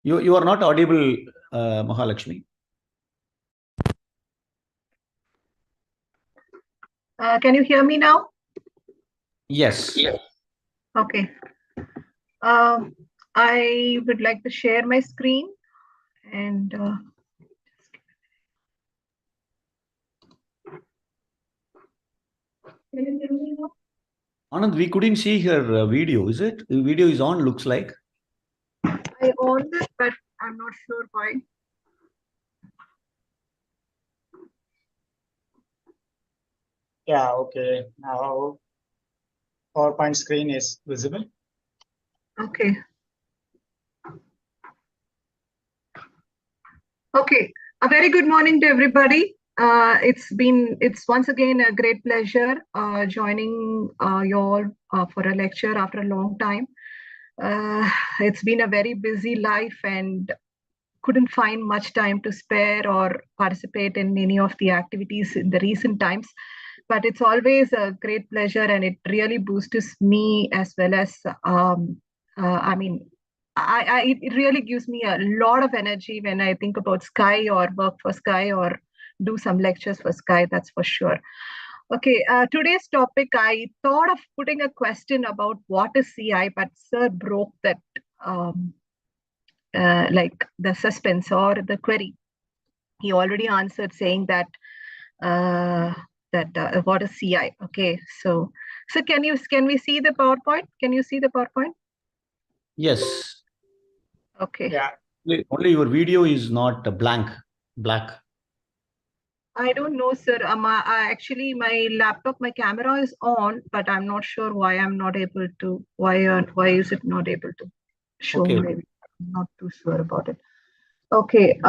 You are not audible, Mahalakshmi. Can you hear me now? Yes. Okay. I would like to share my screen and can you hear me now? Anand, we couldn't see her video. Is it? The video is on, looks like. I own this, but I'm not sure why. Yeah, okay. Now PowerPoint screen is visible. Okay. Okay. A very good morning to everybody. It's once again a great pleasure joining you all for a lecture after a long time. It's been a very busy life and couldn't find much time to spare or participate in any of the activities in the recent times. But it's always a great pleasure and it really boosts me as well as, it really gives me a lot of energy when I think about Sky or work for Sky or do some lectures for Sky, that's for sure. Okay, today's topic, I thought of putting a question about what is CI, but Sir broke that like the suspense or the query. He already answered saying that what is CI? Okay, so can we see the PowerPoint? Can you see the PowerPoint? Yes. Okay. Yeah. Only your video is not black. I don't know, sir. Actually, my laptop, my camera is on, but I'm not sure why I'm not able to. Why is it not able to show? Okay. Maybe I'm not too sure about it. Okay.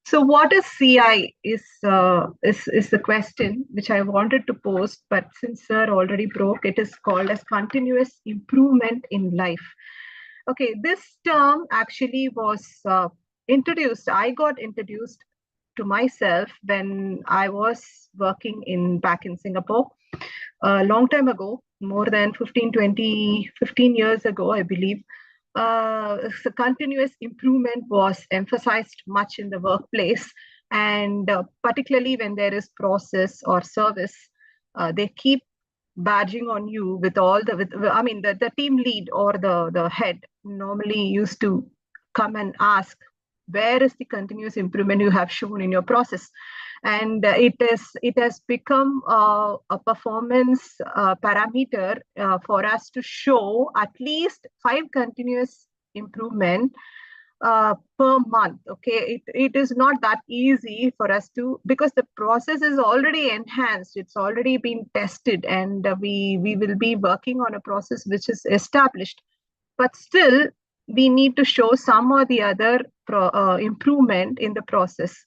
So what is CI is the question which I wanted to post, but since sir already broke, it is called as continuous improvement in life. Okay, this term actually was introduced. I got introduced to myself when I was working back in Singapore a long time ago, more than 15 years ago, I believe. So continuous improvement was emphasized much in the workplace, and particularly when there is process or service, they keep badging on you with all the team lead or the head normally used to come and ask, where is the continuous improvement you have shown in your process? And it has become a performance parameter for us to show at least 5 continuous improvement per month. Okay, it is not that easy for us to, because the process is already enhanced, it's already been tested, and we will be working on a process which is established, but still we need to show some or the other improvement in the process.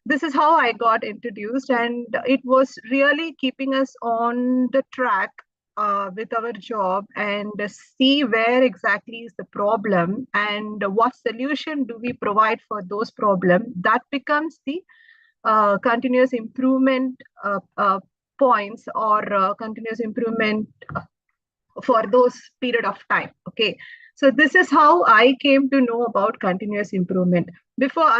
This is how I got introduced, and it was really keeping us on the track with our job and see where exactly is the problem and what solution do we provide for those problems. That becomes the continuous improvement points or continuous improvement for those period of time. Okay, so this is how I came to know about continuous improvement. Before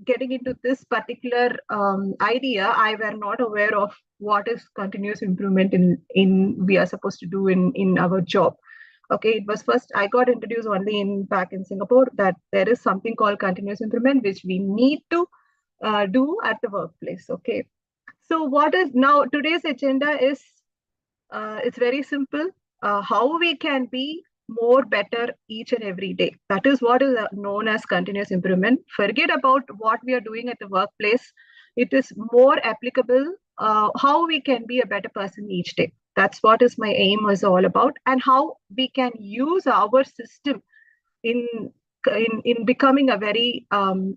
getting into this particular idea, I were not aware of what is continuous improvement in we are supposed to do in our job. Okay, it was first I got introduced only back in Singapore that there is something called continuous improvement which we need to do at the workplace. Okay, so what is now today's agenda is it's very simple. How we can be more better each and every day. That is what is known as continuous improvement. Forget about what we are doing at the workplace. It is more applicable how we can be a better person each day. That's what is my aim is all about, and how we can use our system in becoming a very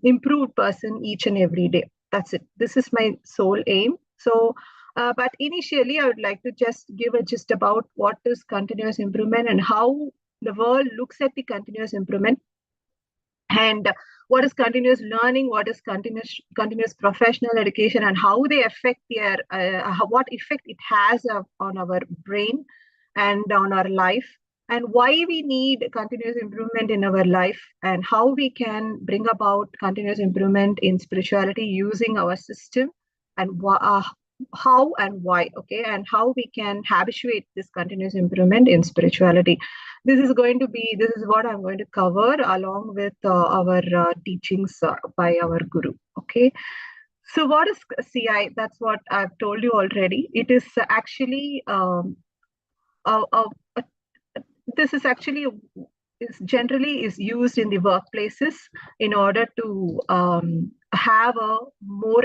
improved person each and every day. That's it. This is my sole aim. So but initially, I would like to just give a gist about what is continuous improvement and how the world looks at the continuous improvement, and what is continuous learning, what is continuous professional education, and how they affect what effect it has on our brain and on our life. and why we need continuous improvement in our life, and how we can bring about continuous improvement in spirituality using our system, and how and why, okay, and how we can habituate this continuous improvement in spirituality. This is what I'm going to cover along with our teachings by our guru. Okay. So what is CI? That's what I've told you already. It is actually a, a, a, this is actually generally is used in the workplaces in order to have a more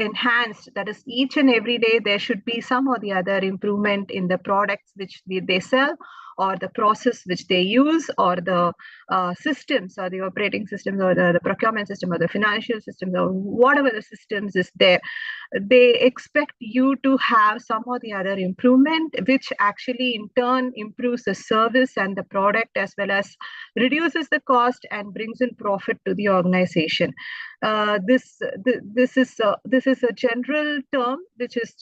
enhanced, that is, each and every day there should be some or the other improvement in the products which they sell, or the process which they use, or the systems, or the operating systems, or the procurement system, or the financial systems, or whatever the systems is there. They expect you to have some or the other improvement, which actually in turn improves the service and the product, as well as reduces the cost and brings in profit to the organization. This is a general term which is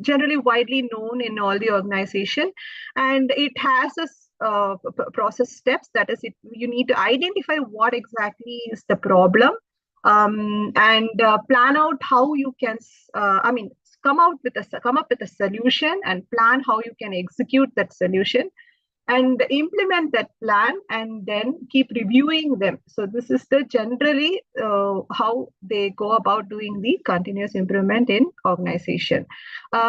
generally widely known in all the organization, and it has a process steps. That is, you need to identify what exactly is the problem, and plan out how you can come up with a solution, and plan how you can execute that solution and implement that plan, and then keep reviewing them. So this is the generally how they go about doing the continuous improvement in organization.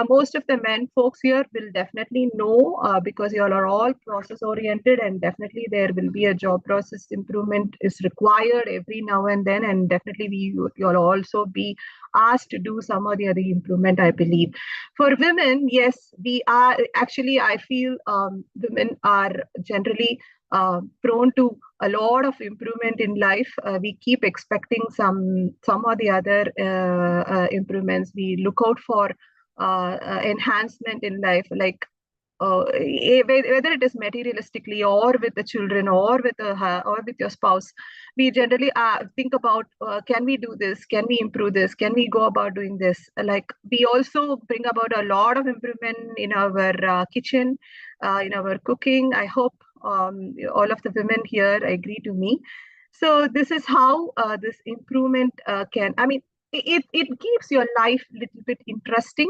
Most of the men folks here will definitely know, because you all are all process oriented, and definitely there will be a job process improvement is required every now and then, and definitely you'll also be asked to do some or the other improvement, I believe. For women, yes, we are actually, I feel women are generally prone to a lot of improvement in life. We keep expecting some or the other improvements. We look out for enhancement in life, like whether it is materialistically, or with the children, or with your spouse. We generally think about, can we do this, can we improve this, can we go about doing this. Like, we also bring about a lot of improvement in our kitchen, in our cooking. I hope all of the women here agree to me. So this is how this improvement can, it keeps your life a little bit interesting.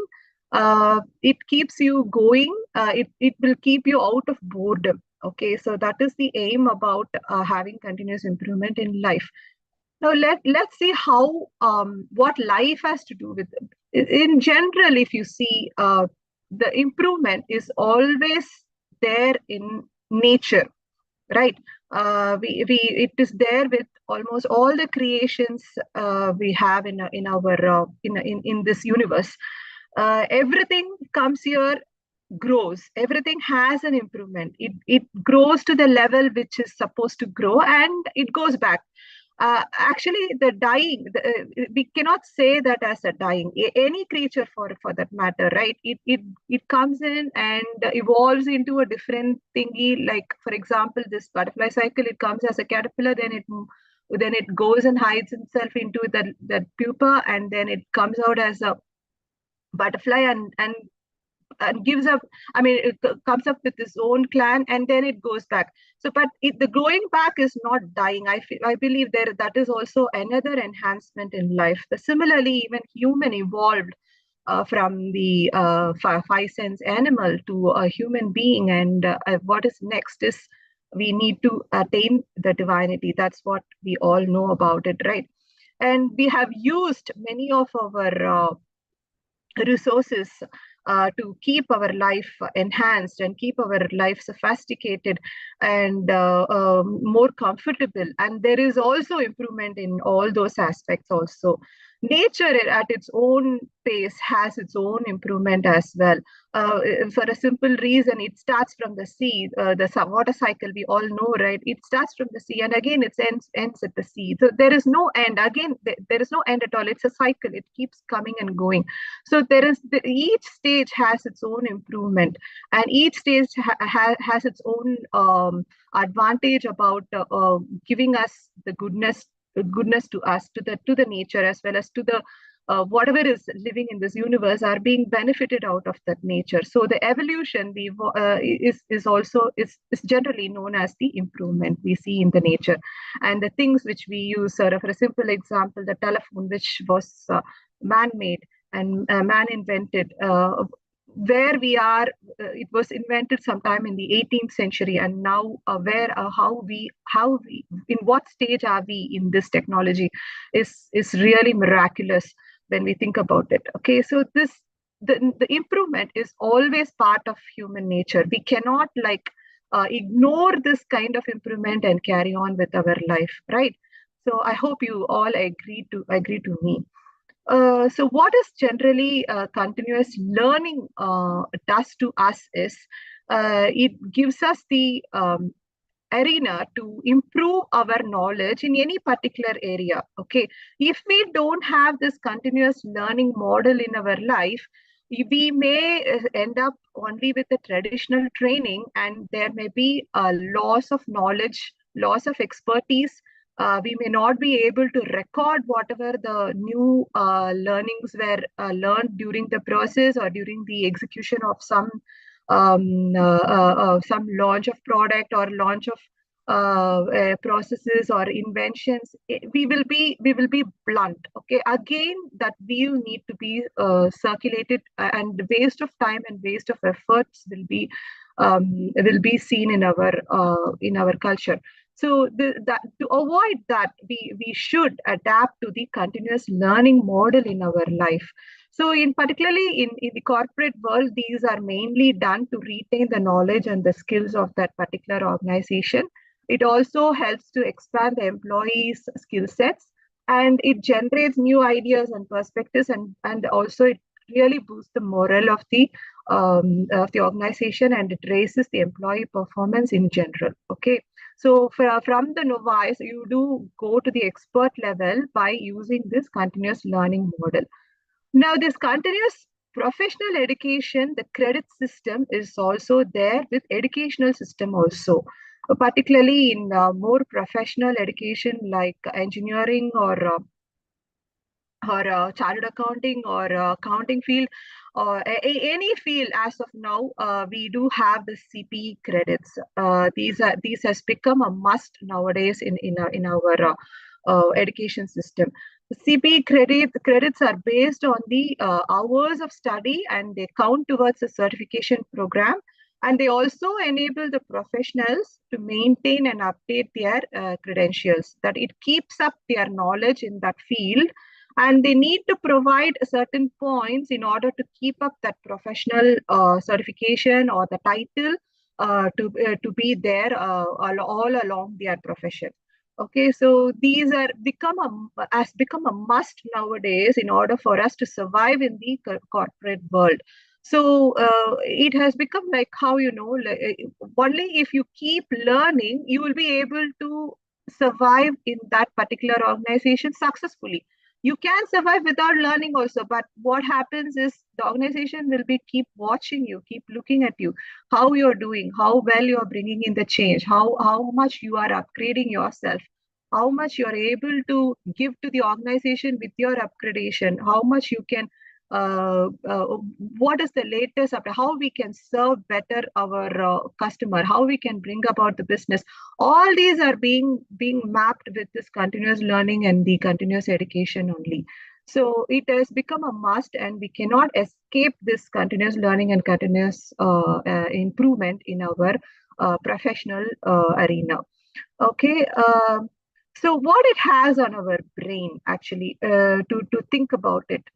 It keeps you going. It will keep you out of boredom. Okay, so that is the aim about having continuous improvement in life. Now let's see how what life has to do with it. In general, if you see, the improvement is always there in nature, right? It is there with almost all the creations we have in our in this universe. Everything comes here, grows. Everything has an improvement. It grows to the level which is supposed to grow, and it goes back. Actually, the dying, we cannot say that as a dying. Any creature, for that matter, right? It comes in and evolves into a different thingy. Like, for example, this butterfly cycle. It comes as a caterpillar, then it goes and hides itself into that pupa, and then it comes out as a butterfly, and gives up. It comes up with its own clan, and then it goes back. So, but the growing back is not dying. I believe that is also another enhancement in life. Similarly, even human evolved from the five sense animal to a human being, and what is next is we need to attain the divinity. That's what we all know about it, right? And we have used many of our resources to keep our life enhanced, and keep our life sophisticated, and more comfortable. And there is also improvement in all those aspects also. Nature at its own pace has its own improvement as well. For a simple reason, it starts from the sea. The water cycle, we all know, right? It starts from the sea, and again it ends at the sea. So there is no end. Again, there is no end at all. It's a cycle. It keeps coming and going. So each stage has its own improvement, and each stage has its own advantage about giving us the goodness to us, to the nature, as well as to the whatever is living in this universe are being benefited out of that nature. So the evolution is generally known as the improvement we see in the nature. And the things which we use, sort of, for a simple example, the telephone, which was man-made and man invented, where we are, it was invented sometime in the 18th century, and now in what stage are we in this technology is really miraculous when we think about it. Okay, so the improvement is always part of human nature. We cannot ignore this kind of improvement and carry on with our life, right? So I hope you all agree to me. So what is generally continuous learning does to us is it gives us the arena to improve our knowledge in any particular area. Okay, if we don't have this continuous learning model in our life, we may end up only with the traditional training, and there may be a loss of knowledge, loss of expertise. We may not be able to record whatever the new learnings were learned during the process or during the execution of some launch of product or launch of processes or inventions. We will be blunt. Okay, again, that view need to be circulated, and the waste of time and waste of efforts will be seen in our culture. So to avoid that, we should adapt to the continuous learning model in our life. So particularly in the corporate world, these are mainly done to retain the knowledge and the skills of that particular organization. It also helps to expand the employees' skill sets, and it generates new ideas and perspectives, and also it really boosts the morale of the organization, and it raises the employee performance in general. Okay, so from the novice, you do go to the expert level by using this continuous learning model. Now, this continuous professional education, the credit system is also there with educational system also, particularly in more professional education like engineering or chartered accounting or accounting field, or any field. As of now, we do have the CPE credits. These has become a must nowadays in our education system. The CPE credits are based on the hours of study, and they count towards a certification program. And they also enable the professionals to maintain and update their credentials, that it keeps up their knowledge in that field. And they need to provide certain points in order to keep up that professional certification or the title to be there all along their profession. Okay, so these has become a must nowadays in order for us to survive in the corporate world. So it has become like how, only if you keep learning, you will be able to survive in that particular organization successfully. You can survive without learning also, but what happens is the organization will keep watching you, keep looking at you, how you're doing, how well you're bringing in the change, how much you are upgrading yourself, how much you're able to give to the organization with your upgradation, how much you can what is the latest update, how we can serve better our customer, how we can bring about the business. All these are being mapped with this continuous learning and the continuous education only. So it has become a must, and we cannot escape this continuous learning and continuous improvement in our professional arena. Okay. So what it has on our brain, actually, to think about it,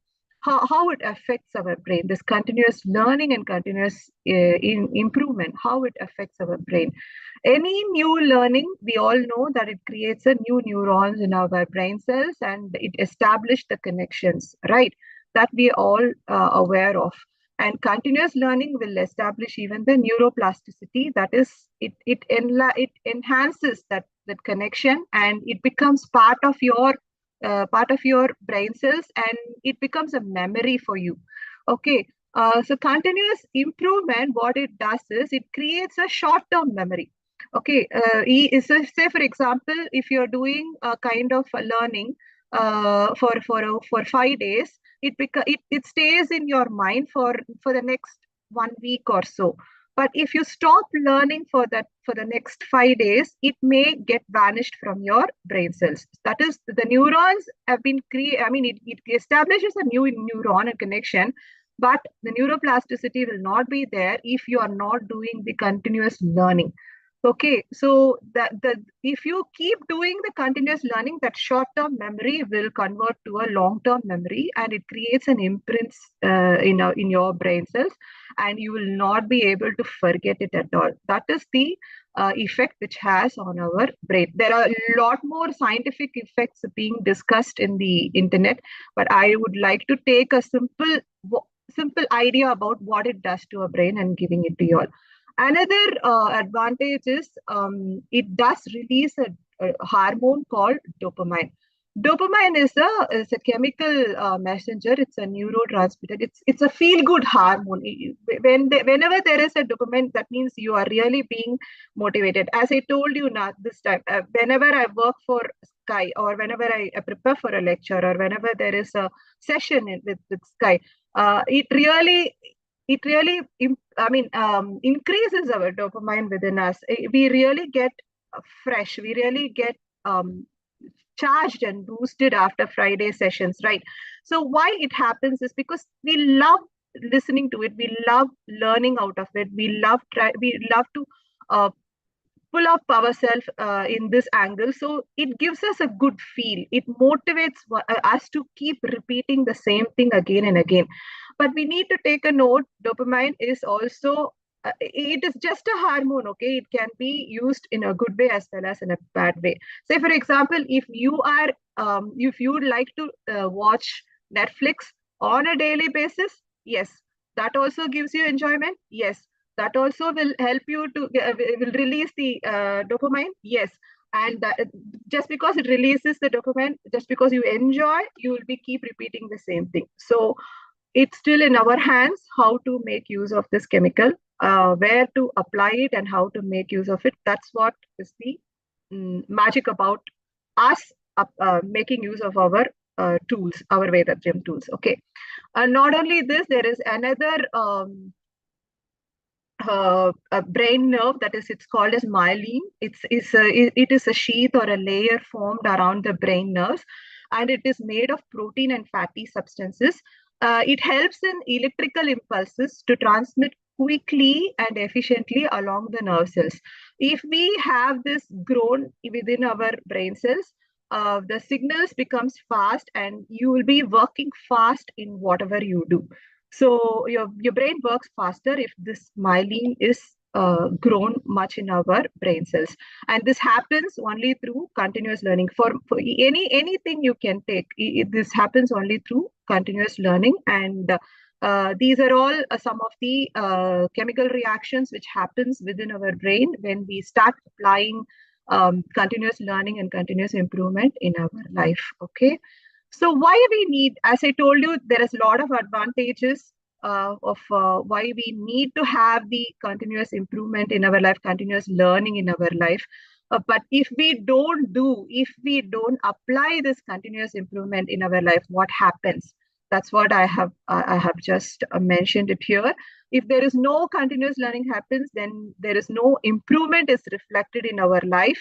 how it affects our brain, this continuous learning and continuous improvement, how it affects our brain. Any new learning, we all know that it creates a new neurons in our brain cells, and it establishes the connections, right? That we are all aware of. And continuous learning will establish even the neuroplasticity. That is, it enhances that connection, and it becomes part of your brain cells, and it becomes a memory for you. Okay, so continuous improvement, what it does is it creates a short-term memory. Okay, say for example, if you're doing a kind of learning for 5 days, it stays in your mind for the next 1 week or so. But if you stop learning for the next 5 days, it may get vanished from your brain cells. That is, the neurons have been it establishes a new neuron and connection, but the neuroplasticity will not be there if you are not doing the continuous learning. Okay, so if you keep doing the continuous learning, that short-term memory will convert to a long-term memory, and it creates an imprint in your brain cells, and you will not be able to forget it at all. That is the effect which has on our brain. There are a lot more scientific effects being discussed in the internet, but I would like to take a simple idea about what it does to our brain and giving it to you all. Another advantage is it does release a hormone called dopamine. Dopamine is a chemical messenger. It's a neurotransmitter. It's a feel-good hormone. Whenever there is a dopamine, that means you are really being motivated. As I told you now this time, whenever I work for Sky, or whenever I prepare for a lecture, or whenever there is a session with Sky, it really increases our dopamine within us. We really get fresh. We really get charged and boosted after Friday sessions, right? So why it happens is because we love listening to it. We love learning out of it. We love to pull up ourselves in this angle. So it gives us a good feel. It motivates us to keep repeating the same thing again and again. But we need to take a note, dopamine is also, it is just a hormone, okay? It can be used in a good way as well as in a bad way. Say, for example, if you would like to watch Netflix on a daily basis, yes, that also gives you enjoyment. Yes, that also will help you to will release the dopamine. Yes, and just because it releases the dopamine, just because you enjoy, you will be keep repeating the same thing. So it's still in our hands how to make use of this chemical, where to apply it, and how to make use of it. That's what is the magic about us making use of our tools, our Veda Gym tools. Okay. Not only this, there is another a brain nerve, that is, it's called as myelin. It is a sheath or a layer formed around the brain nerves, and it is made of protein and fatty substances. It helps in electrical impulses to transmit quickly and efficiently along the nerve cells. If we have this grown within our brain cells, the signals becomes fast, and you will be working fast in whatever you do. So your brain works faster if this myelin is grown much in our brain cells, and this happens only through continuous learning. For anything you can take, this happens only through continuous learning, and these are all some of the chemical reactions which happens within our brain when we start applying continuous learning and continuous improvement in our life. Okay. So why we need, as I told you, there is a lot of advantages of why we need to have the continuous improvement in our life, continuous learning in our life. But if we don't apply this continuous improvement in our life, what happens? That's what I have just mentioned it here. If there is no continuous learning happens, then there is no improvement is reflected in our life.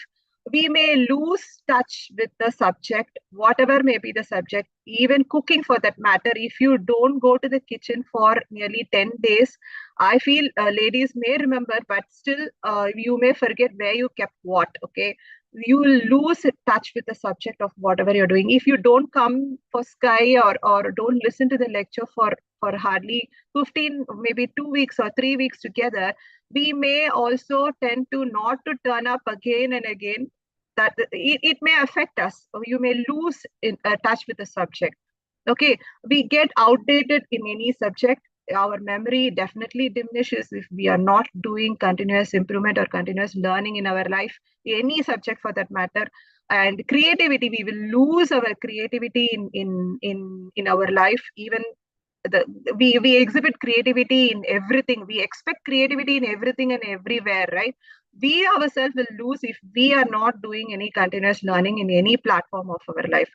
We may lose touch with the subject, whatever may be the subject, even cooking for that matter. If you don't go to the kitchen for nearly 10 days, I feel ladies may remember, but still you may forget where you kept what, okay? You will lose touch with the subject of whatever you're doing. If you don't come for Sky or don't listen to the lecture for hardly 15, maybe 2 weeks or 3 weeks together, we may also tend to not to turn up again and again. That it may affect us, or you may lose touch with the subject. Okay, we get outdated in any subject. Our memory definitely diminishes if we are not doing continuous improvement or continuous learning in our life, any subject for that matter. And creativity, we will lose our creativity in our life. Even we exhibit creativity in everything. We expect creativity in everything and everywhere, right? We ourselves will lose if we are not doing any continuous learning in any platform of our life.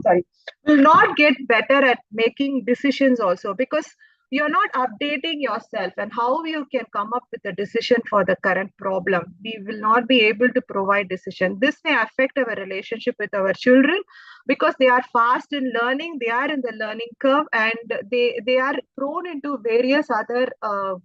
sorry, will not get better at making decisions also, because you're not updating yourself and how you can come up with a decision for the current problem. We will not be able to provide decision. This may affect our relationship with our children, because they are fast in learning, they are in the learning curve, and they are prone into various other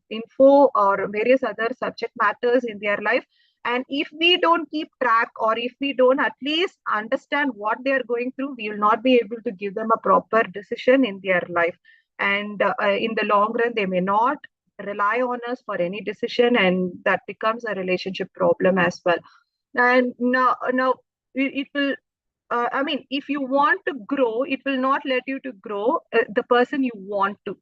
info or various other subject matters in their life. And if we don't keep track, or if we don't at least understand what they are going through, we will not be able to give them a proper decision in their life. And in the long run, they may not rely on us for any decision, and that becomes a relationship problem as well. And now it will, I mean, if you want to grow, it will not let you to grow the person you want to.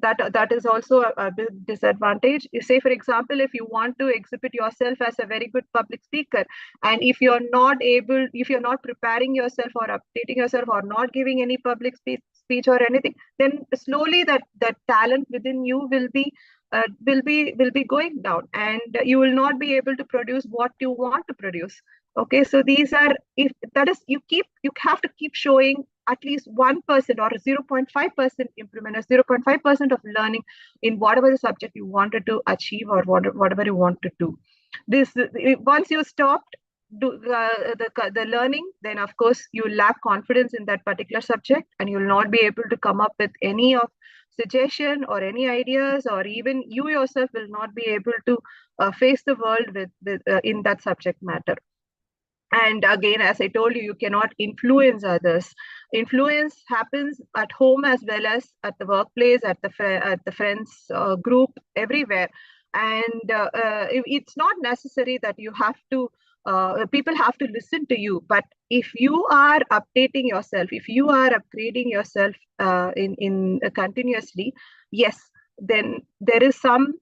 That is also a big disadvantage. Say, for example, if you want to exhibit yourself as a very good public speaker, and if you're not preparing yourself or updating yourself or not giving any public speech or anything, then slowly that talent within you will be going down, and you will not be able to produce what you want to produce. Okay, so these are, if that is, you have to keep showing at least 1% or 0.5% improvement or 0.5% of learning in whatever the subject you wanted to achieve, or whatever you want to do. This, once you stopped the learning, then of course you lack confidence in that particular subject, and you will not be able to come up with any of suggestion or any ideas, or even you yourself will not be able to face the world with in that subject matter. And again, as I told you, you cannot influence others. Influence happens at home as well as at the workplace, at the friends group, everywhere. And it's not necessary that you have to people have to listen to you, but if you are updating yourself, if you are upgrading yourself in continuously, yes, then there is some,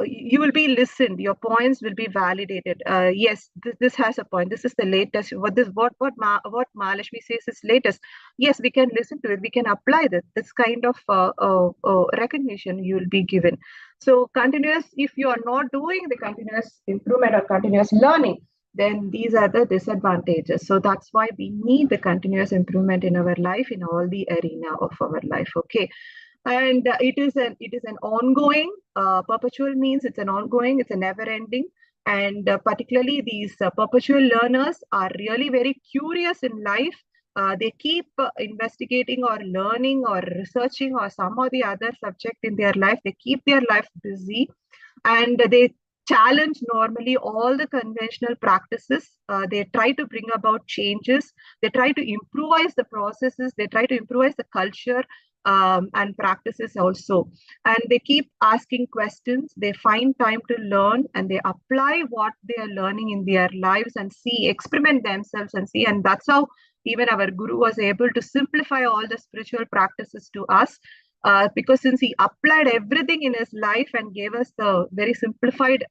you will be listened, your points will be validated. Yes, this has a point, this is the latest, what Mahalakshmi says is latest. Yes, we can listen to it, we can apply this kind of recognition you will be given. So continuous, if you are not doing the continuous improvement or continuous learning, then these are the disadvantages. So that's why we need the continuous improvement in our life, in all the arena of our life. Okay. And it is an ongoing, perpetual means it's an ongoing, it's a never ending. And particularly these perpetual learners are really very curious in life. They keep investigating or learning or researching or some or the other subject in their life. They keep their life busy, and they challenge normally all the conventional practices. They try to bring about changes. They try to improvise the processes. They try to improvise the culture and practices also. And they keep asking questions. They find time to learn, and they apply what they are learning in their lives and see, experiment themselves and see. And that's how even our guru was able to simplify all the spiritual practices to us. Because since he applied everything in his life and gave us the very simplified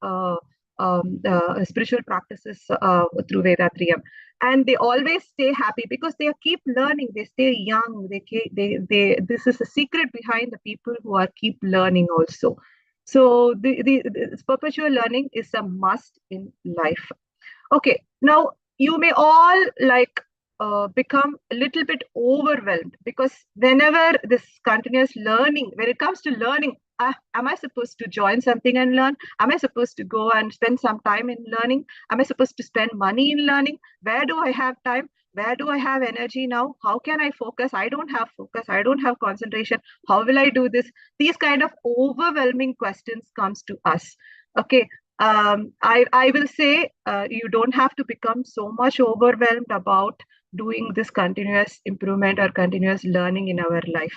spiritual practices through Vedatriyam, and they always stay happy because they keep learning, they stay young, they this is a secret behind the people who are keep learning also. So this perpetual learning is a must in life. Okay, now you may all become a little bit overwhelmed, because whenever this continuous learning, when it comes to learning, am I supposed to join something and learn? Am I supposed to go and spend some time in learning? Am I supposed to spend money in learning? Where do I have time? Where do I have energy now? How can I focus? I don't have focus. I don't have concentration. How will I do this? These kind of overwhelming questions comes to us. Okay. I will say you don't have to become so much overwhelmed about doing this continuous improvement or continuous learning in our life.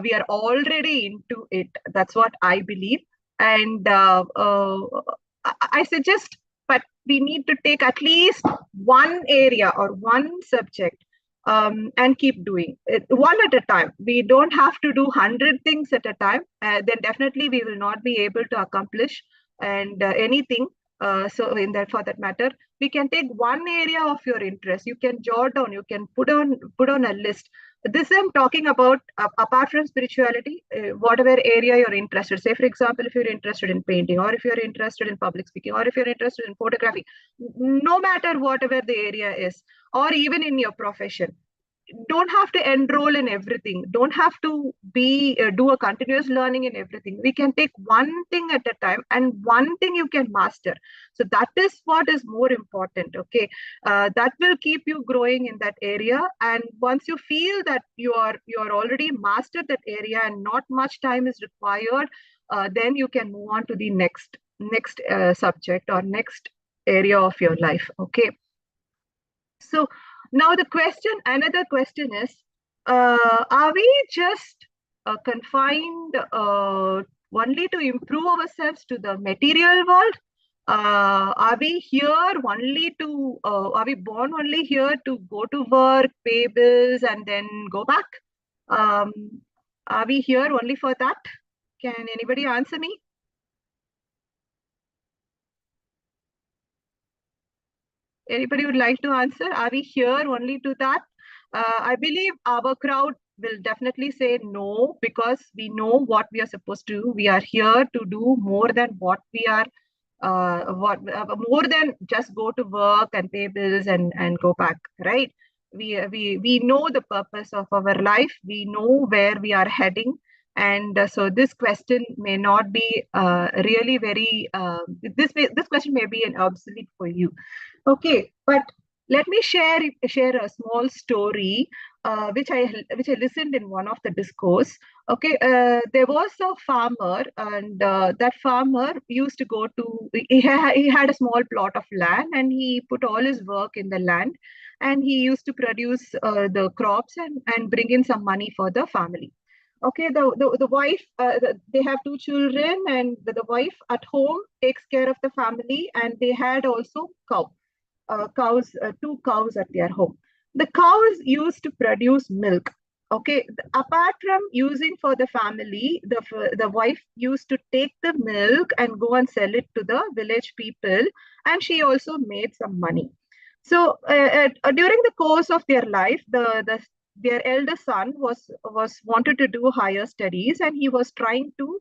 We are already into it. That's what I believe. And I suggest, but we need to take at least one area or one subject and keep doing it one at a time. We don't have to do 100 things at a time. Then definitely we will not be able to accomplish and anything. So in that, for that matter, we can take one area of your interest. You can jot down, you can put on a list. This I'm talking about apart from spirituality, whatever area you're interested. Say, for example, if you're interested in painting, or if you're interested in public speaking, or if you're interested in photography, no matter whatever the area is, or even in your profession, don't have to enroll in everything, don't have to be do a continuous learning in everything. We can take one thing at a time, and one thing you can master. So that is what is more important. Okay, that will keep you growing in that area. And once you feel that you're already mastered that area and not much time is required, then you can move on to the next subject or next area of your life. Okay, so now another question is, are we just confined only to improve ourselves to the material world? Are we here only to, are we born only here to go to work, pay bills, and then go back? Um, are we here only for that? Can anybody answer me? Anybody would like to answer? Are we here only to that? I believe our crowd will definitely say no, because we know what we are supposed to do. We are here to do more than what we are, more than just go to work and pay bills and go back, right? We know the purpose of our life. We know where we are heading. And so this question may not be really very, this question may be an obsolete for you. Okay, but let me share a small story which I listened in one of the discourse. Okay, there was a farmer, and that farmer used to go to, he had a small plot of land, and he put all his work in the land, and he used to produce the crops and bring in some money for the family. Okay, the wife, they have two children, and the wife at home takes care of the family, and they had also cows, two cows at their home. The cows used to produce milk. Okay, apart from using for the family, the wife used to take the milk and go and sell it to the village people, and she also made some money. So during the course of their life, their eldest son was wanted to do higher studies, and he was trying to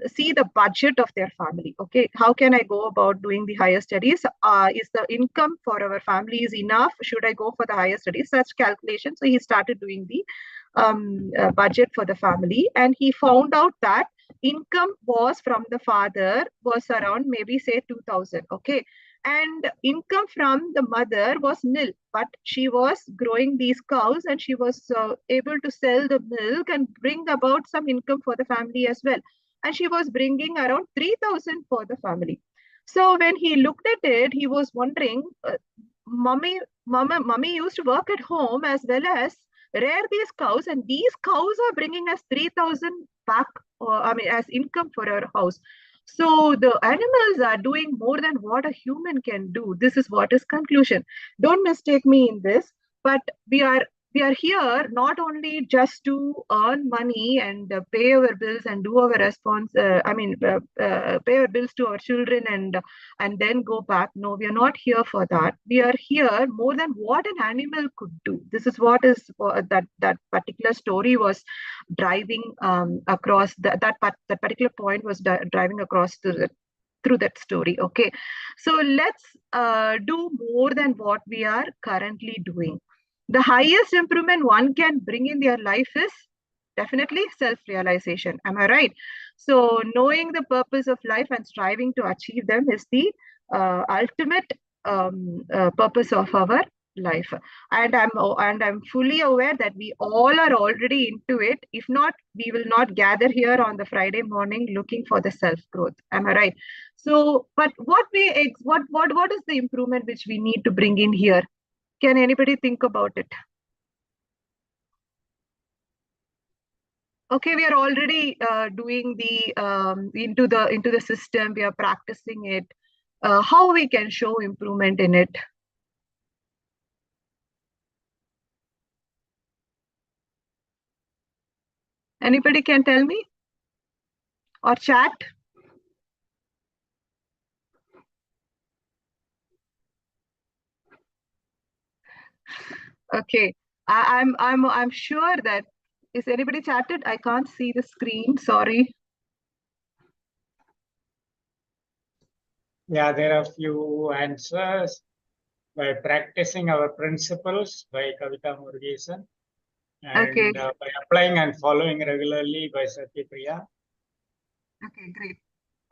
see the budget of their family. Okay, how can I go about doing the higher studies? Is the income for our family is enough? Should I go for the higher studies? Such calculation. So he started doing the budget for the family, and he found out that income was from the father was around maybe say 2,000. Okay, and income from the mother was nil, but she was growing these cows, and she was able to sell the milk and bring about some income for the family as well, and she was bringing around 3,000 for the family. So when he looked at it, he was wondering, mummy used to work at home as well as rear these cows, and these cows are bringing us 3,000 back, I mean, as income for our house. So the animals are doing more than what a human can do. This is what is conclusion. Don't mistake me in this, but we are here not only just to earn money and pay our bills and do our response. Pay our bills to our children and then go back. No, we are not here for that. We are here more than what an animal could do. This is what is that particular story was driving across that particular point was driving across through that story. Okay, so let's do more than what we are currently doing. The highest improvement one can bring in their life is definitely self-realization. Am I right? So knowing the purpose of life and striving to achieve them is the ultimate purpose of our life. And I'm fully aware that we all are already into it. If not, we will not gather here on the Friday morning looking for the self growth. Am I right? So, but what is the improvement which we need to bring in here? Can anybody think about it? Okay, we are already doing the into the system. We are practicing it. How we can show improvement in it? Anybody can tell me or chat? Okay, I'm sure that, is anybody chatted? I can't see the screen. Sorry. Yeah, there are few answers. by practicing our principles by Kavita Murugesan, Okay. and by applying and following regularly by Satyapriya. Okay, great.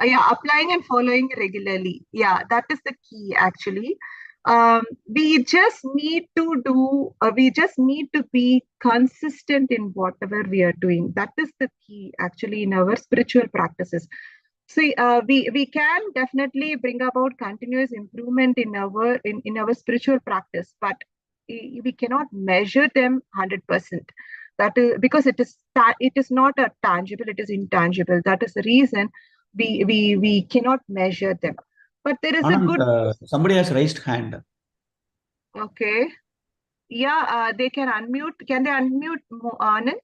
Yeah, applying and following regularly. Yeah, that is the key actually. We just need to do, we just need to be consistent in whatever we are doing. That is the key actually in our spiritual practices. See, we can definitely bring about continuous improvement in our spiritual practice, but we cannot measure them 100%. That is because it is not a tangible, it is intangible. That is the reason we cannot measure them. But there is a Anand, good somebody has raised hand. okay. Yeah, they can unmute. Can they unmute Anand?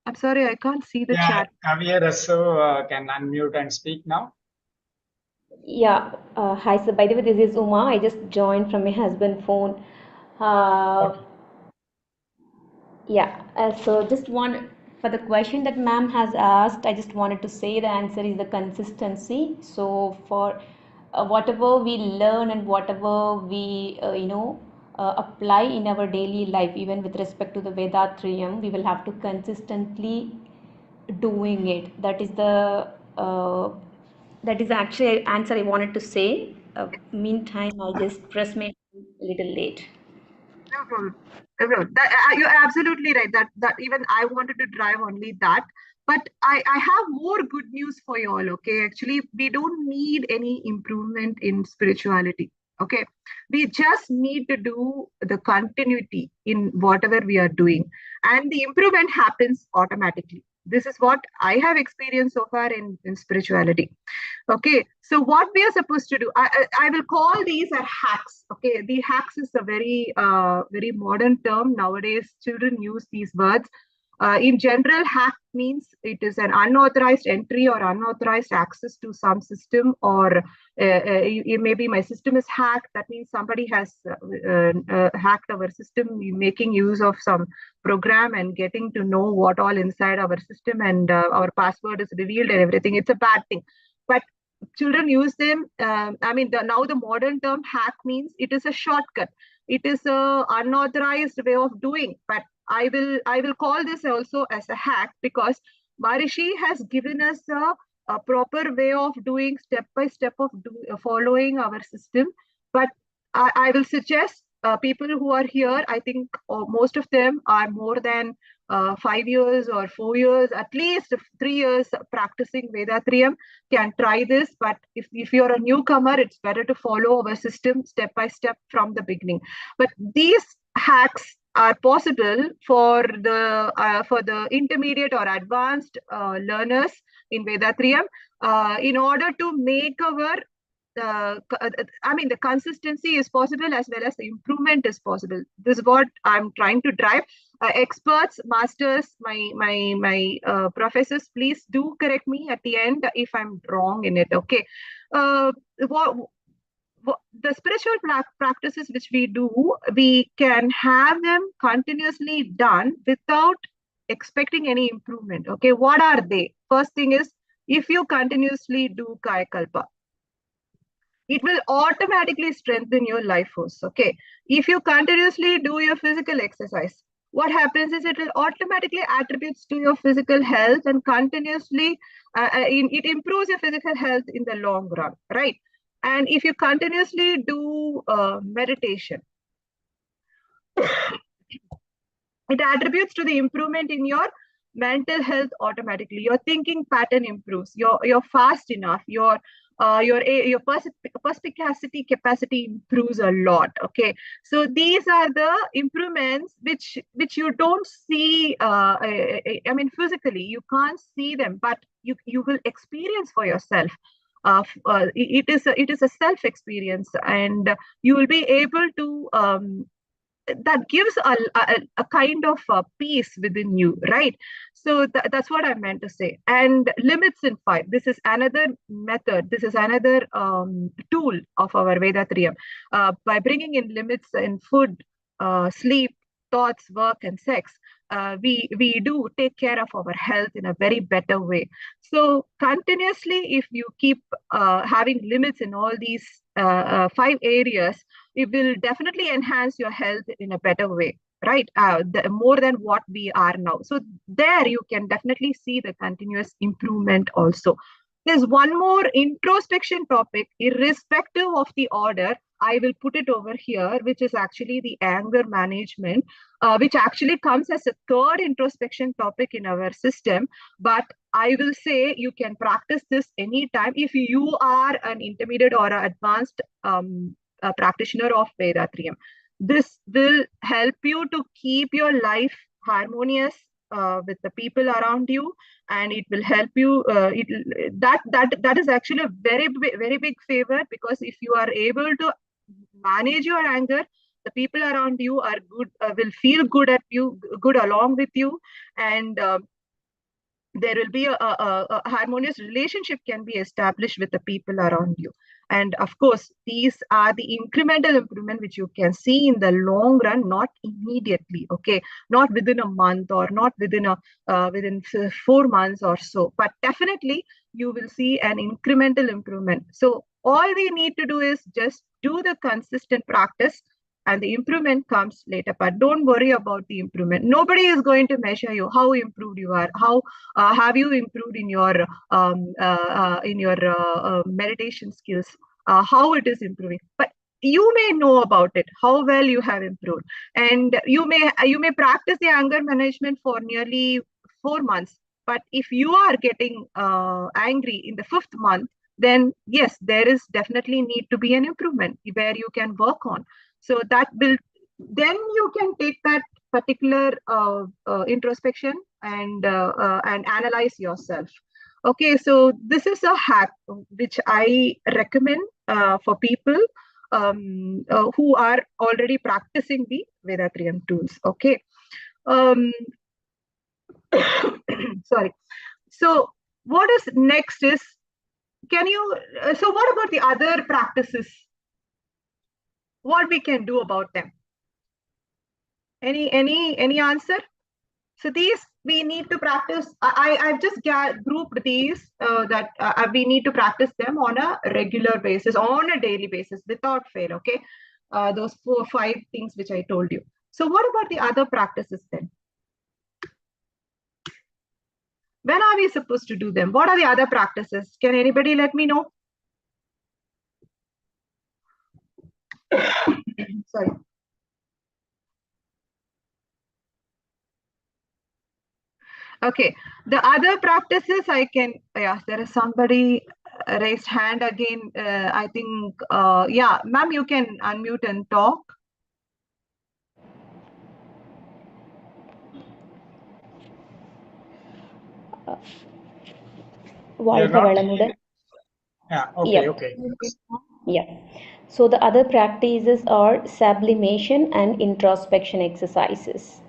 I'm sorry, I can't see the Yeah, chat. Kavya Rasu can unmute and speak now. Yeah, hi. So, by the way, this is Uma. I just joined from my husband phone. Uh, Okay. yeah, so just one for the question that ma'am has asked, I just wanted to say the answer is the consistency. So, for whatever we learn and whatever we, apply in our daily life, even with respect to the Vedatriyam, we will have to consistently doing it. That is actually answer I wanted to say. Meantime, I just pressed my a little late. No problem. No problem. You're absolutely right. That even I wanted to drive only that. But I have more good news for you all. Okay, actually, we don't need any improvement in spirituality. Okay, we just need to do the continuity in whatever we are doing, and the improvement happens automatically. This is what I have experienced so far in spirituality. Okay, so what we are supposed to do, I will call these are hacks. Okay, the hacks is a very modern term nowadays. Children use these words. In general, hack means it is an unauthorized entry or unauthorized access to some system, or maybe my system is hacked. That means somebody has hacked our system, making use of some program and getting to know what all inside our system, and our password is revealed and everything. It's a bad thing. But children use them. Now the modern term hack means it is a shortcut. It is a unauthorized way of doing. But I will call this also as a hack because Maharishi has given us a proper way of doing step by step of following our system. But I will suggest people who are here, I think most of them are more than 5 years or 4 years, at least 3 years practicing Vedatriyam, can try this. But if you're a newcomer, it's better to follow our system step by step from the beginning. But these hacks are possible for the intermediate or advanced learners in Vedatriyam in order to make our the consistency is possible as well as the improvement is possible. This is what I'm trying to drive. Experts, masters, my professors, please do correct me at the end if I'm wrong in it. Okay. What the spiritual practices which we do, we can have them continuously done without expecting any improvement. Okay, what are they? First thing is, if you continuously do Kaya Kalpa, it will automatically strengthen your life force. Okay, if you continuously do your physical exercise, what happens is it will automatically attributes to your physical health and continuously it improves your physical health in the long run, right? And if you continuously do meditation, it attributes to the improvement in your mental health automatically. Your thinking pattern improves. You're fast enough. Your perspicacity capacity improves a lot. Okay, so these are the improvements which you don't see. Physically you can't see them, but you will experience for yourself. It is a self experience, and you will be able to that gives a kind of peace within you, right? So that's what I meant to say. And limits in five, this is another method, this is another tool of our Vedatriyam. By bringing in limits in food, sleep, thoughts, work, and sex, we do take care of our health in a very better way. So continuously, if you keep having limits in all these 5 areas, it will definitely enhance your health in a better way, right? More than what we are now. So there you can definitely see the continuous improvement also. There's one more introspection topic, irrespective of the order. I will put it over here, which is actually the anger management, which actually comes as a third introspection topic in our system. But I will say you can practice this anytime if you are an intermediate or an advanced practitioner of Vedatriyam. This will help you to keep your life harmonious with the people around you, and it will help you. That is actually a very big favor, because if you are able to manage your anger, the people around you are good, will feel good at you, good along with you, and there will be a harmonious relationship can be established with the people around you. And of course, these are the incremental improvement which you can see in the long run, not immediately, okay, not within a month or not within 4 months or so, but definitely you will see an incremental improvement. So all we need to do is just do the consistent practice, and the improvement comes later. But don't worry about the improvement. Nobody is going to measure you how improved you are, how have you improved in your meditation skills, how it is improving. But you may know about it, how well you have improved, and you may practice the anger management for nearly 4 months. But if you are getting angry in the 5th month, then yes, there is definitely need to be an improvement where you can work on. So that will, then you can take that particular introspection and analyze yourself. Okay, so this is a hack which I recommend for people who are already practicing the Vedatriyam tools. Okay. Sorry. So what is next is, can you, so what about the other practices? What we can do about them? Any answer? So these we need to practice. I've just grouped these that we need to practice them on a regular basis, on a daily basis, without fail. Okay, those 4 or 5 things which I told you. So what about the other practices then? When are we supposed to do them? What are the other practices? Can anybody let me know? Sorry. Okay, the other practices I can, yeah, there is somebody raised hand again. I think, yeah, ma'am, you can unmute and talk. You're Valka not Valamudan. hearing. Yeah, okay, Yep. okay. Yeah. So the other practices are sublimation and introspection exercises.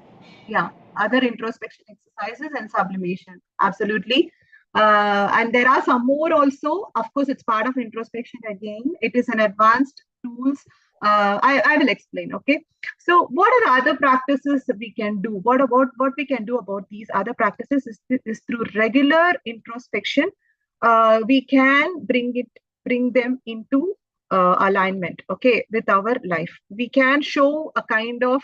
Yeah, other introspection exercises and sublimation. Absolutely. And there are some more also. Of course, it's part of introspection again. It is an advanced tools. I will explain. Okay. So what are the other practices that we can do? What we can do about these other practices is through regular introspection. We can bring them into alignment, okay, with our life. We can show a kind of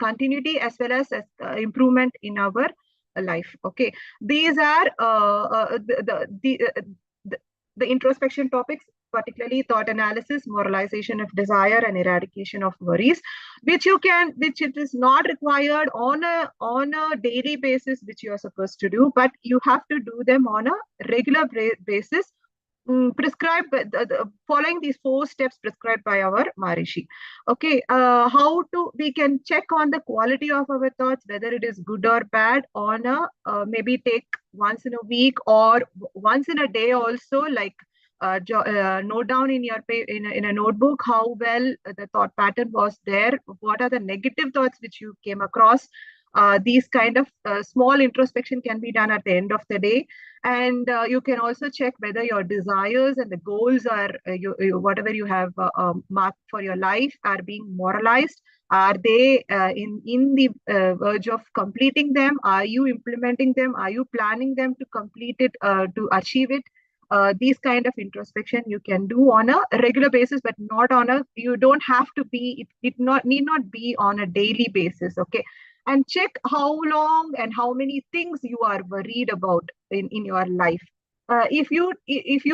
continuity as well as improvement in our life. Okay, these are the introspection topics, particularly thought analysis, moralization of desire, and eradication of worries, which it is not required on a daily basis, which you are supposed to do, but you have to do them on a regular basis, prescribed following these 4 steps prescribed by our Maharishi. Okay, how to we can check on the quality of our thoughts, whether it is good or bad, on a maybe take once in a week or once in a day also, like note down in your in a notebook how well the thought pattern was there, what are the negative thoughts which you came across. These kind of small introspection can be done at the end of the day, and you can also check whether your desires and the goals are whatever you have marked for your life are being moralized. Are they in the verge of completing them? Are you implementing them? Are you planning them to complete it, to achieve it? These kind of introspection you can do on a regular basis, but not on a, you don't have to be, need not be on a daily basis. Okay. And check how long and how many things you are worried about in your life. If you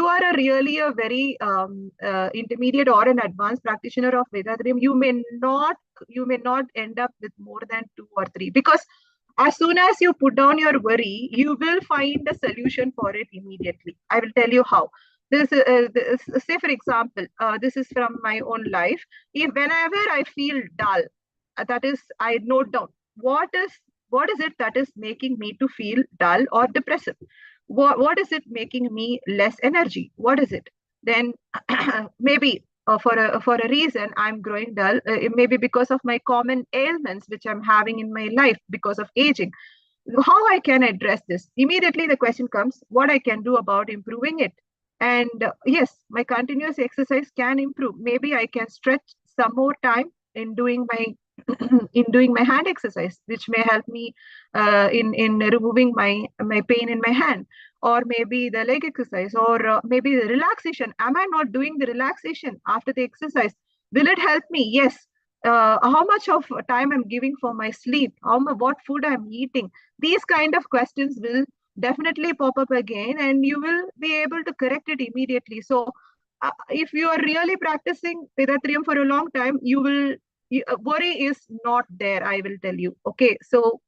are a very intermediate or an advanced practitioner of Vedatrium, you may not end up with more than 2 or 3, because as soon as you put down your worry, you will find a solution for it immediately. I will tell you how. Say for example, this is from my own life. If whenever I feel dull, that is, I note down what is it that is making me to feel dull or depressive. What is it making me less energy? What is it? Then maybe for a reason I'm growing dull. It may be because of my common ailments which I'm having in my life because of aging. How I can address this? Immediately the question comes, what I can do about improving it. And yes, my continuous exercise can improve. Maybe I can stretch some more time in doing my in doing my hand exercise, which may help me in removing my pain in my hand, or maybe the leg exercise, or maybe the relaxation. Am I not doing the relaxation after the exercise? Will it help me? Yes. How much of time I'm giving for my sleep? What food I'm eating? These kind of questions will definitely pop up again, and you will be able to correct it immediately. So if you are really practicing Vedatrium for a long time, worry is not there, I will tell you. Okay, so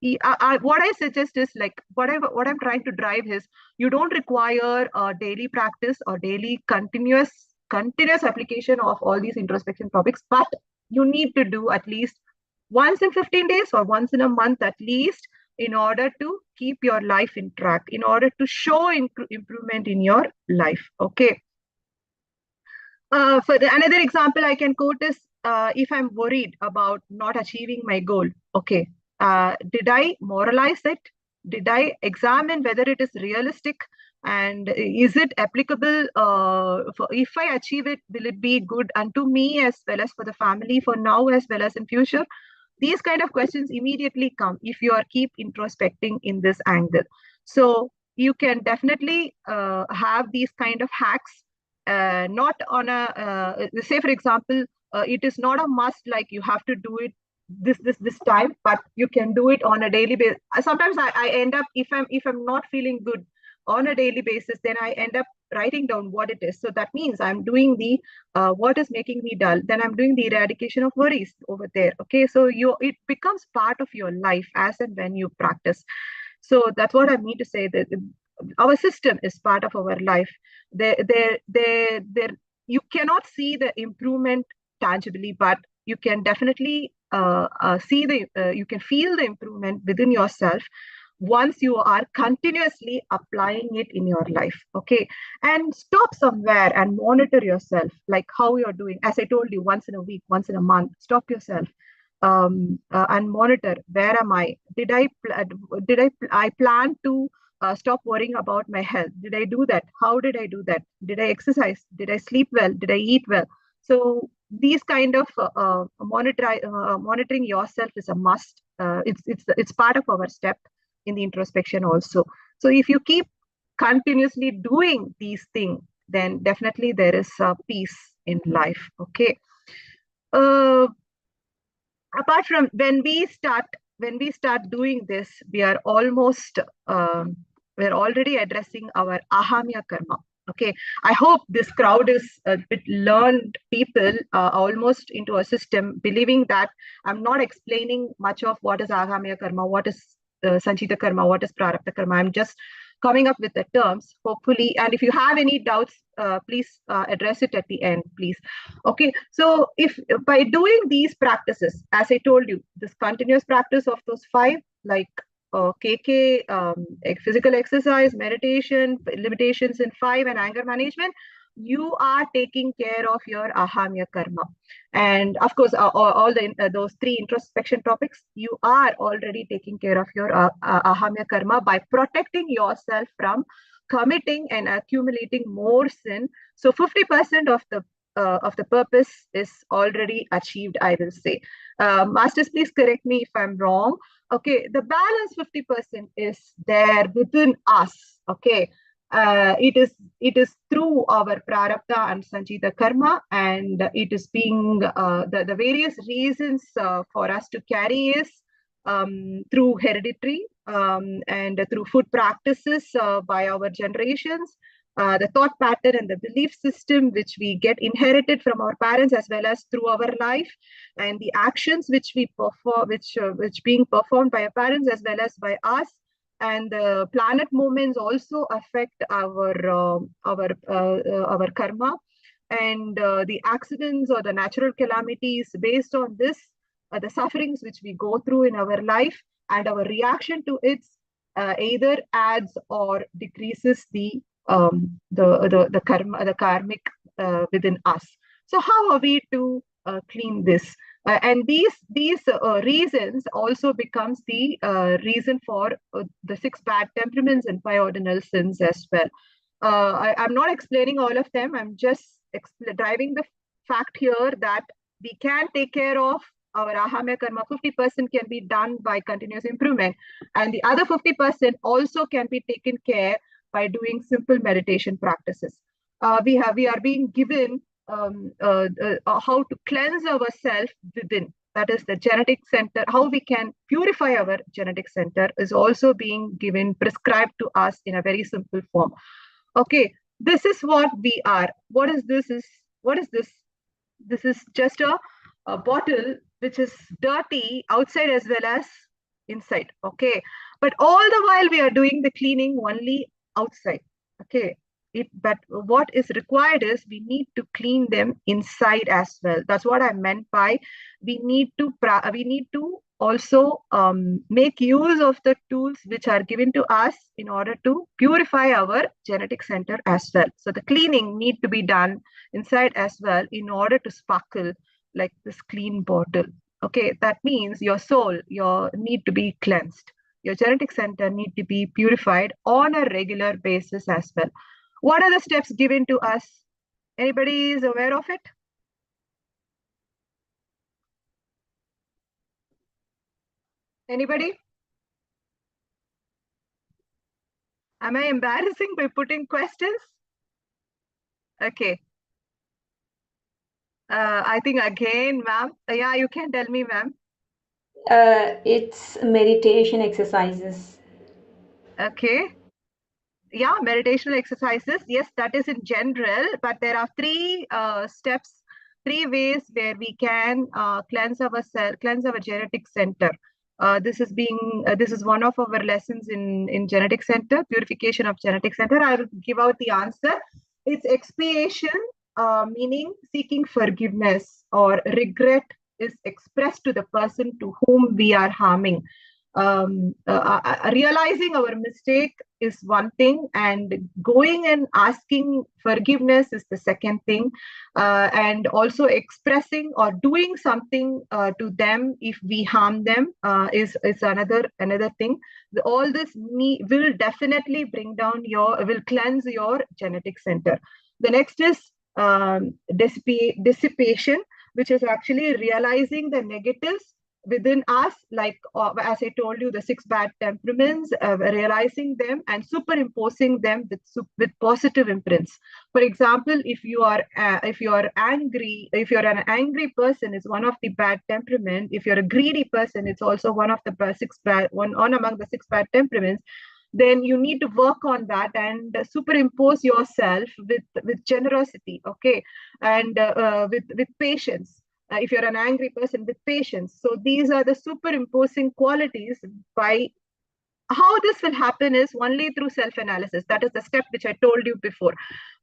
what I suggest is, like, what I'm trying to drive is, you don't require a daily practice or daily continuous application of all these introspection topics, but you need to do at least once in 15 days or once in a month at least, in order to keep your life in track, in order to show improvement in your life. Okay. Another example I can quote is, if I'm worried about not achieving my goal, okay, did I moralize it? Did I examine whether it is realistic? And is it applicable? If I achieve it, will it be good unto me as well as for the family, for now as well as in future? These kind of questions immediately come if you are keep introspecting in this angle. So you can definitely have these kind of hacks. Not on a say for example, it is not a must, like you have to do it this time, but you can do it on a daily basis. Sometimes I end up, if I'm not feeling good on a daily basis, then I end up writing down what it is. So that means I'm doing the what is making me dull, then I'm doing the eradication of worries over there. Okay, so it becomes part of your life as and when you practice. So that's what I mean to say, that our system is part of our life. You cannot see the improvement tangibly, but you can definitely you can feel the improvement within yourself once you are continuously applying it in your life. Okay, and stop somewhere and monitor yourself, like how you're doing. As I told you, once in a week, once in a month, stop yourself and monitor, where am I? I plan to stop worrying about my health? Did I do that? How did I do that? Did I exercise? Did I sleep well? Did I eat well? So these kind of monitoring yourself is a must. It's part of our step in the introspection also. So if you keep continuously doing these things, then definitely there is peace in life. Okay. Apart from when we start doing this, we are almost we're already addressing our ahamya karma. Okay, I hope this crowd is a bit learned people, almost into a system, believing that I'm not explaining much of what is ahamya karma, what is sanchita karma, what is prarabdha karma. I'm just coming up with the terms, hopefully. And if you have any doubts, please address it at the end, please. Okay, so if by doing these practices, as I told you, this continuous practice of those 5, like KK, physical exercise, meditation, limitations in 5, and anger management, you are taking care of your ahamya karma. And of course, all those 3 introspection topics, you are already taking care of your ahamya karma by protecting yourself from committing and accumulating more sin. So 50% of the of the purpose is already achieved, I will say. Masters, please correct me if I'm wrong. Okay, the balance 50% is there within us. Okay, it is through our prarabdha and sanchita karma, and it is being the various reasons for us to carry is through hereditary and through food practices by our generations, the thought pattern and the belief system which we get inherited from our parents as well as through our life, and the actions which we perform, which being performed by our parents as well as by us, and the planet movements also affect our karma, and the accidents or the natural calamities based on this, the sufferings which we go through in our life, and our reaction to it either adds or decreases the karma, the karmic within us. So how are we to clean this? And these reasons also becomes the reason for the 6 bad temperaments and 5 ordinal sins as well. I'm not explaining all of them. I'm just driving the fact here that we can take care of our ahame karma. 50% can be done by continuous improvement, and the other 50% also can be taken care by doing simple meditation practices. We are being given how to cleanse ourselves within. That is the genetic center. How we can purify our genetic center is also being given, prescribed to us in a very simple form. Okay, this is what we are. What is this? What is this? This is just a bottle which is dirty outside as well as inside. Okay, but all the while we are doing the cleaning only outside. Okay, but what is required is we need to clean them inside as well. That's what I meant by we need to also make use of the tools which are given to us in order to purify our genetic center as well. So the cleaning need to be done inside as well in order to sparkle like this clean bottle. Okay, that means your soul, your need to be cleansed. Your genetic center need to be purified on a regular basis as well. What are the steps given to us? Anybody is aware of it? Anybody? Am I embarrassing by putting questions? Okay. I think again, ma'am. Yeah, you can tell me, ma'am. It's meditation exercises. Okay. Yeah, meditational exercises. Yes, that is in general, but there are 3 steps, 3 ways where we can cleanse our genetic center. This is one of our lessons in genetic center, purification of genetic center. I will give out the answer. It's expiation, meaning seeking forgiveness or regret is expressed to the person to whom we are harming. Realizing our mistake is one thing, and going and asking forgiveness is the second thing, and also expressing or doing something to them if we harm them is another thing. All this will definitely will cleanse your genetic center. The next is dissipation, which is actually realizing the negatives within us, like as I told you, the 6 bad temperaments, realizing them and superimposing them with positive imprints. For example, if you are angry, if you're an angry person, it's one of the bad temperament. If you're a greedy person, it's also one of the one among the 6 bad temperaments. Then you need to work on that and superimpose yourself with generosity, okay, and with patience. If you're an angry person, with patience. So these are the superimposing qualities. By how this will happen is only through self-analysis. That is the step which I told you before.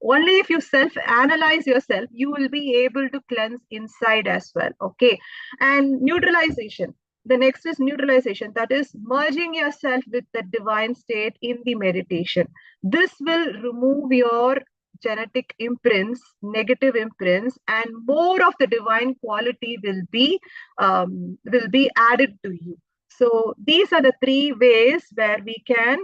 Only if you self-analyze yourself, you will be able to cleanse inside as well. Okay. And neutralization. The next is neutralization. That is merging yourself with the divine state in the meditation. This will remove your genetic imprints, negative imprints, and more of the divine quality will be added to you. So these are the 3 ways where we can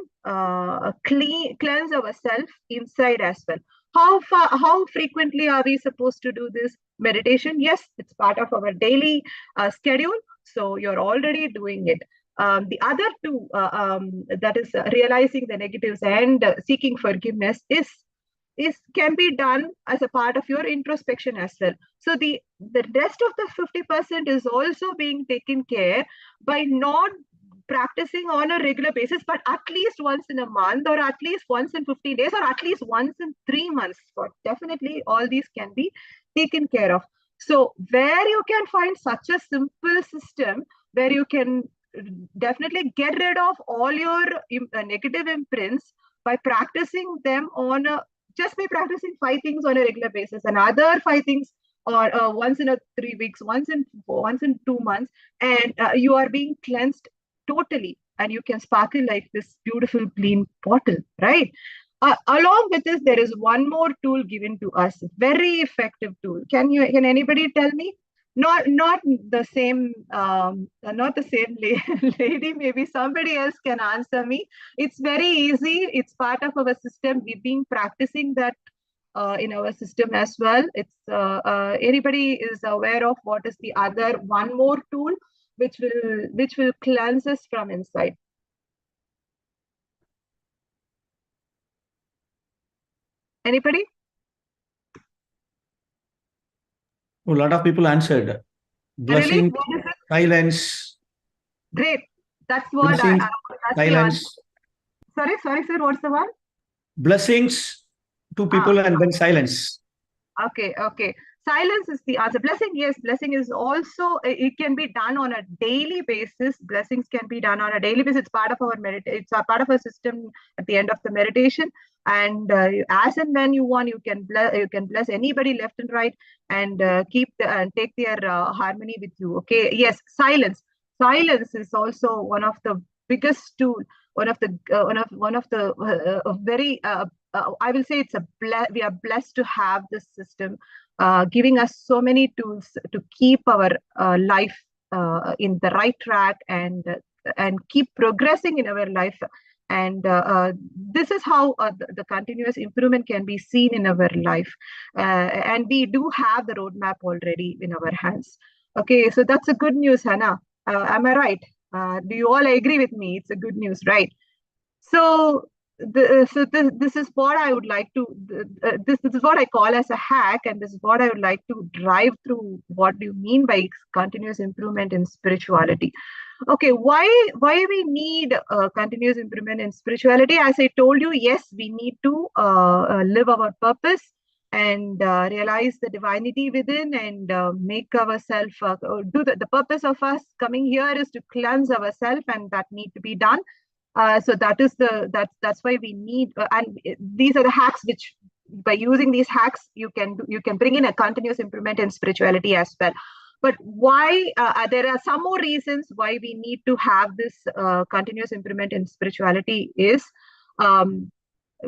cleanse ourselves inside as well. How frequently are we supposed to do this meditation? Yes, it's part of our daily schedule. So you're already doing it. The other two, that is realizing the negatives and seeking forgiveness, is can be done as a part of your introspection as well. So the rest of the 50% is also being taken care by not practicing on a regular basis, but at least once in a month, or at least once in 15 days, or at least once in 3 months. For definitely all these can be taken care of. So where you can find such a simple system where you can definitely get rid of all your negative imprints by practicing them on a, just by practicing 5 things on a regular basis, and other 5 things or once in a 3 weeks, once in 2 months, and you are being cleansed totally, and you can sparkle like this beautiful clean bottle, right? Along with this, there is one more tool given to us, very effective tool. Can anybody tell me? Not the same, not the same lady. Maybe somebody else can answer me. It's very easy. It's part of our system. We've been practicing that in our system as well. It's anybody is aware of what is the other one more tool which will cleanse us from inside? Anybody? A lot of people answered. Really? Blessing, What is it? silence. Great. That's what Blessings, that's silence. Sorry, sir. What's the one? Blessings to people and then silence. Okay. Silence is the answer. Blessing, yes, blessing is also, it can be done on a daily basis. Blessings can be done on a daily basis. It's part of our it's a part of our system at the end of the meditation. And as and when you want, you can bless anybody left and right, and keep and take their harmony with you. Okay. Yes, silence. Silence is also one of the biggest tool. One of the very I will say we are blessed to have this system, giving us so many tools to keep our life in the right track, and keep progressing in our life. And this is how the continuous improvement can be seen in our life. And we do have the roadmap already in our hands. Okay, so that's a good news, Hannah. Am I right? Do you all agree with me? It's a good news, right? So this is what I would like to this is what I call as a hack, and this is what I would like to drive through. What do you mean by continuous improvement in spirituality? Okay, why we need continuous improvement in spirituality? As I told you, yes, we need to live our purpose, and realize the divinity within, and make ourselves do the purpose of us coming here is to cleanse ourselves, and that need to be done. So that's why we need, and these are the hacks which, by using these hacks, you can bring in a continuous improvement in spirituality as well. But why there are some more reasons why we need to have this continuous improvement in spirituality is,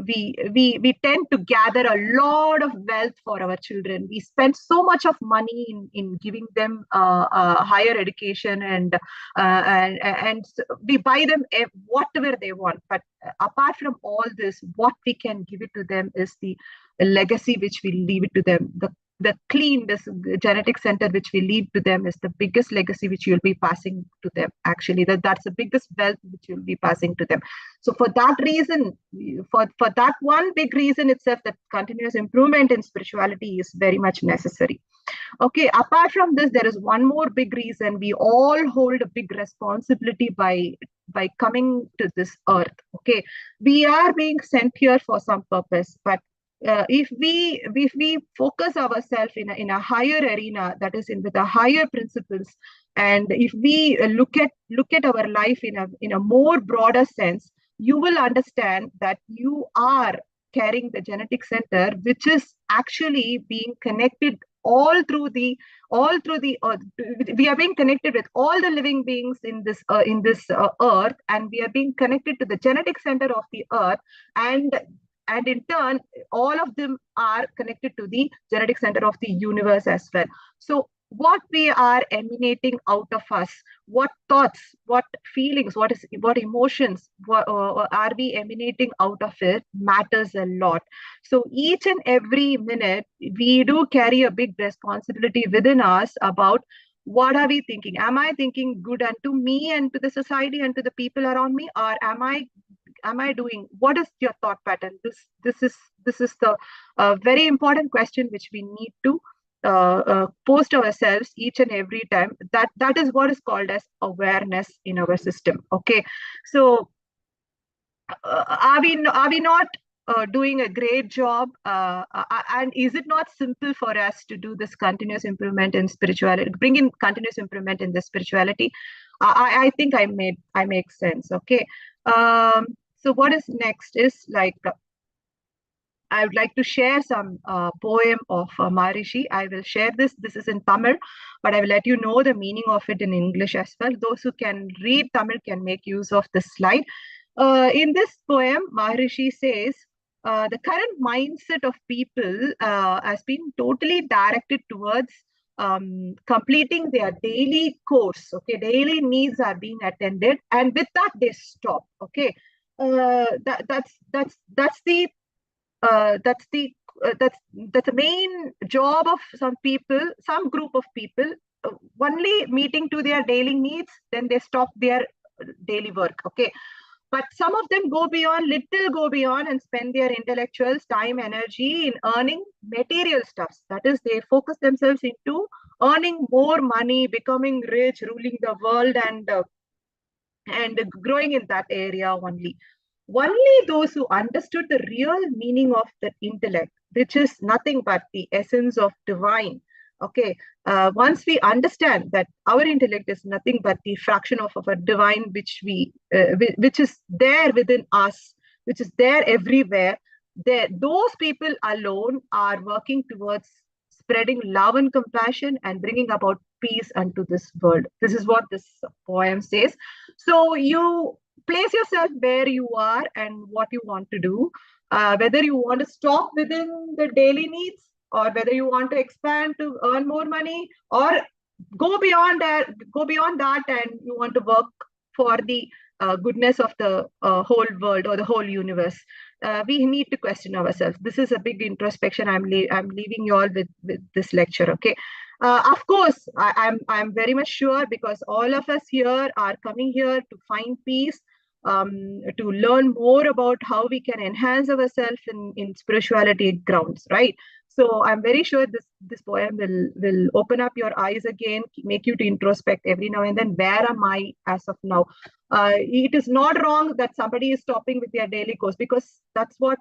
we tend to gather a lot of wealth for our children. We spend so much of money in giving them higher education, and we buy them whatever they want. But apart from all this, what we can give it to them is the legacy which we leave it to them. This genetic center which we leave to them is the biggest legacy which you'll be passing to them. Actually, that's the biggest wealth which you'll be passing to them. So for that reason, for that one big reason itself, that continuous improvement in spirituality is very much necessary. Okay, apart from this, there is one more big reason. We all hold a big responsibility by coming to this earth. Okay, we are being sent here for some purpose, but if we focus ourselves in a higher arena, that is with a higher principles, and if we look at our life in a more broader sense, you will understand that you are carrying the genetic center, which is actually being connected all through the we are being connected with all the living beings in this earth, and we are being connected to the genetic center of the earth, and in turn, all of them are connected to the genetic center of the universe as well. So what we are emanating out of us, what thoughts, what feelings, what emotions are we emanating out of it matters a lot. So each and every minute we do carry a big responsibility within us about what are we thinking. Am I thinking good unto me and to the society and to the people around me, or am I doing, what is your thought pattern? This is the very important question which we need to post ourselves each and every time. That is what is called as awareness in our system. Okay, so are we not doing a great job? And is it not simple for us to do this continuous improvement in spirituality, bring in continuous improvement in the spirituality? I think I make sense. Okay. So what is next is like, I would like to share some poem of Maharishi. I will share this. This is in Tamil, but I will let you know the meaning of it in English as well. Those who can read Tamil can make use of this slide. In this poem, Maharishi says, the current mindset of people has been totally directed towards completing their daily course. Okay, daily needs are being attended, and with that they stop. Okay, that's the that's the main job of some people, some group of people, only meeting to their daily needs, then they stop their daily work. Okay, but some of them go beyond and spend their intellectuals time, energy in earning material stuffs. That is, they focus themselves into earning more money, becoming rich, ruling the world, and growing in that area only. Only those who understood the real meaning of the intellect, which is nothing but the essence of divine. Okay, once we understand that our intellect is nothing but the fraction of a divine, which is there within us, which is there everywhere, there those people alone are working towards spreading love and compassion and bringing about peace unto this world. This is what this poem says. So you place yourself where you are and what you want to do, whether you want to stop within the daily needs, or whether you want to expand to earn more money, or go beyond that and you want to work for the goodness of the whole world or the whole universe. We need to question ourselves. This is a big introspection. I'm leaving you all with this lecture. Okay. Of course, I'm very much sure, because all of us here are coming here to find peace, to learn more about how we can enhance ourselves in spirituality grounds, right? So I'm very sure this poem will open up your eyes again, make you to introspect every now and then. Where am I as of now? It is not wrong that somebody is stopping with their daily course, because that's what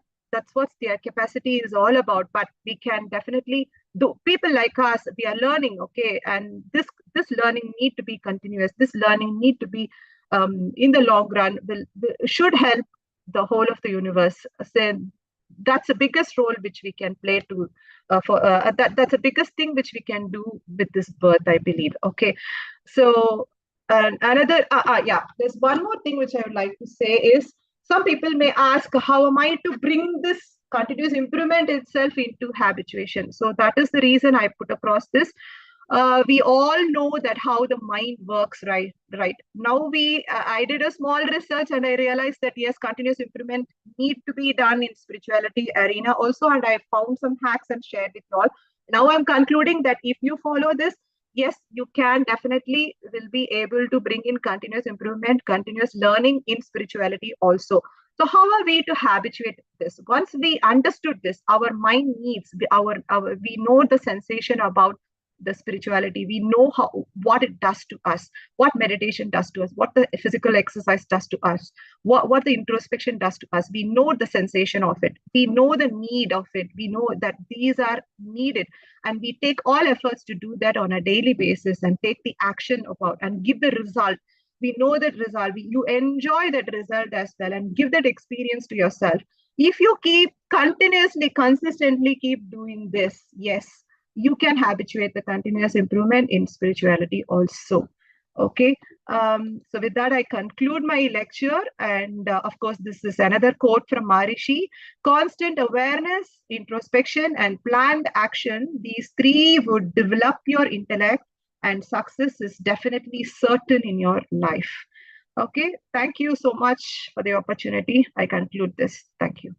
their capacity is all about. But we can definitely do. People like us, we are learning, okay, and this learning need to be continuous. This learning need to be in the long run should help the whole of the universe. So that's the biggest role which we can play to that's the biggest thing which we can do with this birth, I believe. Okay, so another yeah, there's one more thing which I would like to say is, some people may ask, how am I to bring this continuous improvement itself into habituation? So that is the reason I put across this. We all know that how the mind works, right now. I did a small research and I realized that yes, continuous improvement need to be done in spirituality arena also, and I found some hacks and shared with you all. Now I'm concluding that if you follow this, yes, you can definitely will be able to bring in continuous improvement, continuous learning in spirituality also. So how are we to habituate this? Once we understood this, our mind needs our we know the sensation about the spirituality. We know what it does to us, what meditation does to us, what the physical exercise does to us, what the introspection does to us. We know the sensation of it. We know the need of it. We know that these are needed, and we take all efforts to do that on a daily basis and take the action about and give the result. We know that result. You enjoy that result as well and give that experience to yourself. If you keep continuously, consistently keep doing this, yes, you can habituate the continuous improvement in spirituality also. Okay. So with that, I conclude my lecture. And of course, this is another quote from Maharishi. Constant awareness, introspection, and planned action. These three would develop your intellect, and success is definitely certain in your life. Okay. Thank you so much for the opportunity. I conclude this. Thank you.